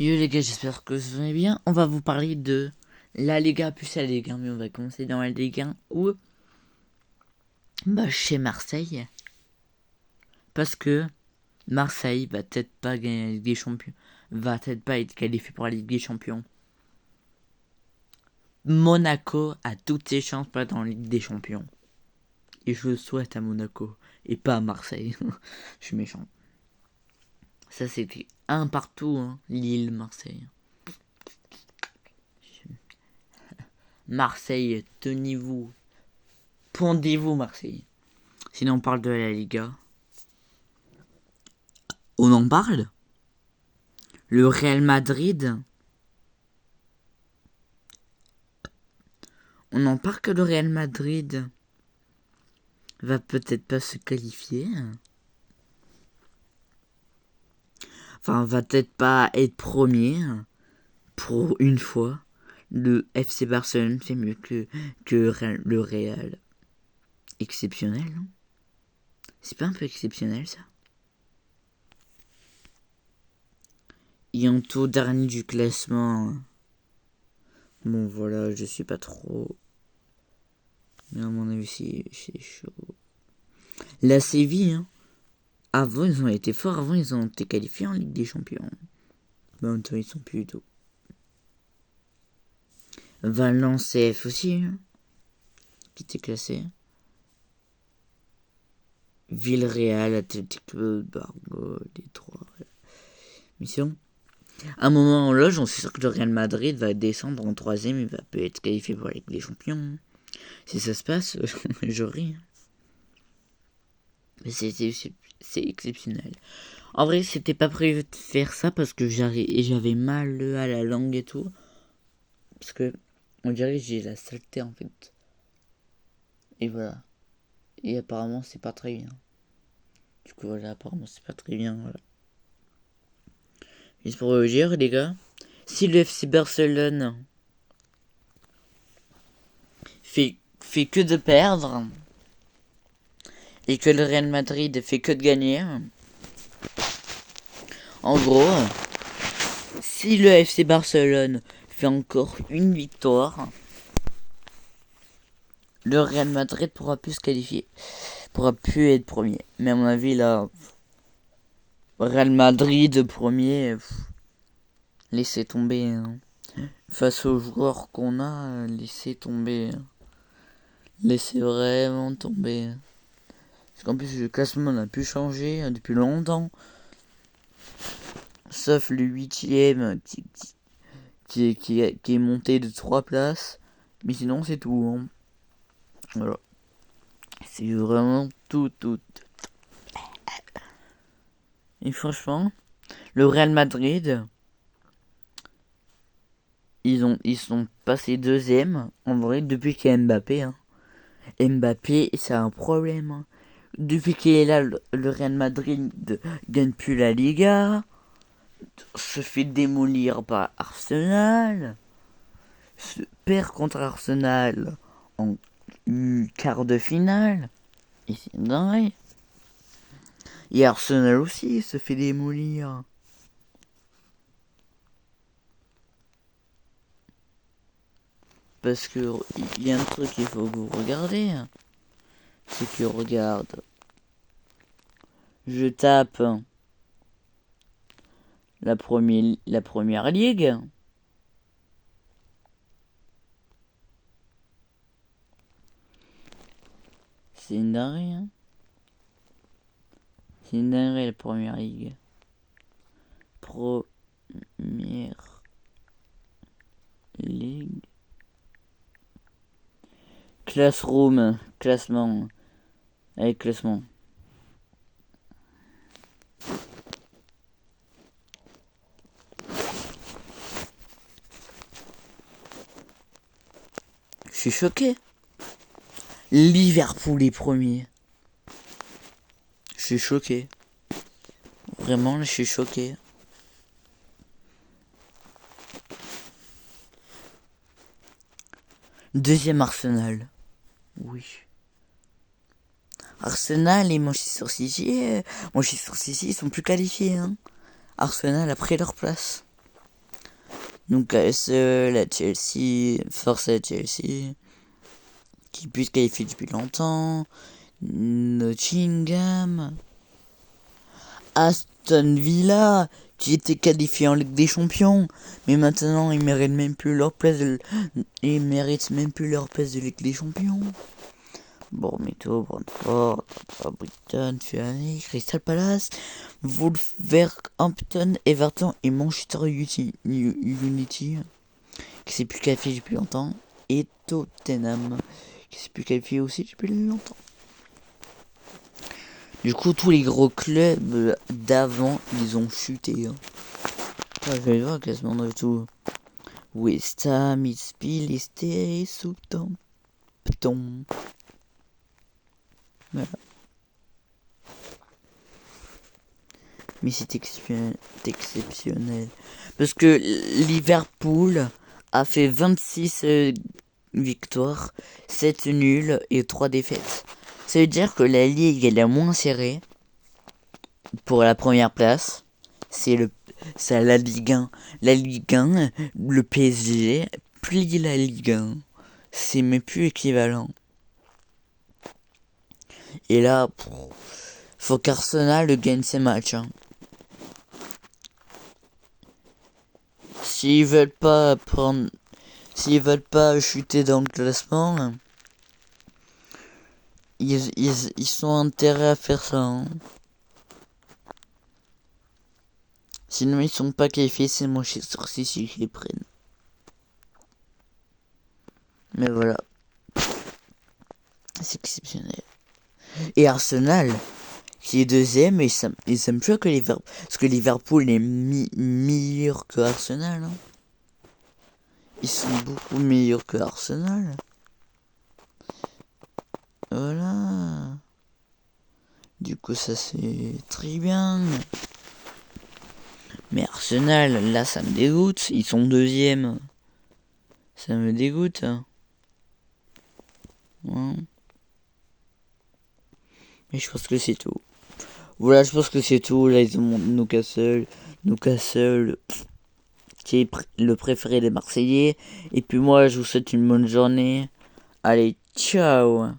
Yo les gars, j'espère que vous allez bien. On va vous parler de la Liga plus la Ligue 1, mais on va commencer dans la Ligue 1 où chez Marseille. Parce que Marseille va peut-être pas gagner la Ligue des Champions. Va peut-être pas être qualifié pour la Ligue des Champions. Monaco a toutes ses chances pour être dans la Ligue des Champions. Et je le souhaite à Monaco. Et pas à Marseille. Je suis méchant. Ça c'était un partout, hein. Lille, Marseille. Marseille, tenez-vous. Pondez-vous, Marseille. Sinon, on parle de la Liga. On en parle. Le Real Madrid. On en parle que le Real Madrid va peut-être pas se qualifier. Enfin, va peut-être pas être premier. Pour une fois. Le FC Barcelone fait mieux que le Real. Exceptionnel, non? C'est pas un peu exceptionnel, ça? Et en tout dernier du classement. Bon, voilà, je suis pas trop. Mais à mon avis, c'est chaud. La Séville, hein. Avant, ils ont été forts. Avant, ils ont été qualifiés en Ligue des Champions. Mais maintenant, ils sont plus du tout. Valence CF aussi, hein, qui était classé. Villarreal, Atlético, Barbo, Détroit. Mission. À un moment en loge, on sait sûr que le Real Madrid va descendre en 3ème et va peut être qualifié pour la Ligue des Champions. Si ça se passe, je ris. Mais c'est exceptionnel. En vrai, c'était pas prévu de faire ça parce que j'avais mal à la langue et tout. Parce que on dirait que j'ai la saleté en fait. Et voilà. Et apparemment, c'est pas très bien. Du coup, voilà, apparemment, c'est pas très bien. Voilà. Juste pour vous dire, les gars, si le FC Barcelone fait que de perdre et que le Real Madrid fait que de gagner, en gros, si le FC Barcelone fait encore une victoire, le Real Madrid pourra plus se qualifier, pourra plus être premier. Mais à mon avis, là, Real Madrid premier, laissez tomber. Hein. Face aux joueurs qu'on a, laissez tomber. Laissez vraiment tomber. Parce qu'en plus, le classement n'a plus changé depuis longtemps. Sauf le 8ème qui est monté de 3 places. Mais sinon, c'est tout. Hein. Voilà. C'est vraiment tout. Et franchement, le Real Madrid, ils sont passés 2ème, en vrai, depuis qu'il y a Mbappé. Hein. Mbappé, c'est un problème. Hein. Depuis qu'il est là, le Real Madrid gagne plus la Liga, se fait démolir par Arsenal, se perd contre Arsenal en quart de finale. Et c'est dingue. Et Arsenal aussi se fait démolir. Parce que il y a un truc qu'il faut que vous regardez. C'est que regarde. Je tape la première ligue. C'est une dinguerie, hein. C'est une dinguerie la première ligue. Première ligue. Classement. Allez, classement. Je suis choqué. Liverpool est premier. Je suis choqué. Vraiment, je suis choqué. Deuxième Arsenal. Oui. Arsenal et Manchester City, ils sont plus qualifiés. Hein. Arsenal a pris leur place. Newcastle, à Chelsea, force à Chelsea, qui puisse qualifier depuis longtemps. Nottingham, Aston Villa, qui était qualifié en Ligue des Champions, mais maintenant ils méritent même plus leur place de Ligue des Champions. Bournemouth, Brentford, Brighton, Fulham, Crystal Palace, Wolverhampton, Everton et Manchester Unity, qui s'est plus qualifié depuis longtemps, et Tottenham, qui s'est plus qualifié aussi depuis longtemps. Du coup, tous les gros clubs d'avant, ils ont chuté. Je vais voir le classement de tout. West Ham, Huddersfield, Leicester, Southampton. Voilà. Mais c'est exceptionnel. Parce que Liverpool a fait 26 victoires, 7 nuls et 3 défaites. Ça veut dire que la ligue est la moins serrée pour la première place. C'est la Ligue 1. La Ligue 1, le PSG plie la Ligue 1. C'est même plus équivalent. Et là, faut qu'Arsenal gagne ses matchs. S'ils veulent pas chuter dans le classement, ils sont intérêts à faire ça. Sinon ils sont pas qualifiés, c'est Manchester City qui les prennent. Mais voilà. C'est exceptionnel. Et Arsenal, qui est deuxième, et ça me choque que Liverpool, parce que Liverpool est meilleur que Arsenal. Ils sont beaucoup meilleurs que Arsenal. Voilà. Du coup, ça c'est très bien. Mais Arsenal, là, ça me dégoûte. Ils sont deuxième. Ça me dégoûte. Ouais. Mais je pense que c'est tout. Voilà, je pense que c'est tout. Là, ils ont Newcastle, qui est le préféré des Marseillais. Et puis moi, je vous souhaite une bonne journée. Allez, ciao!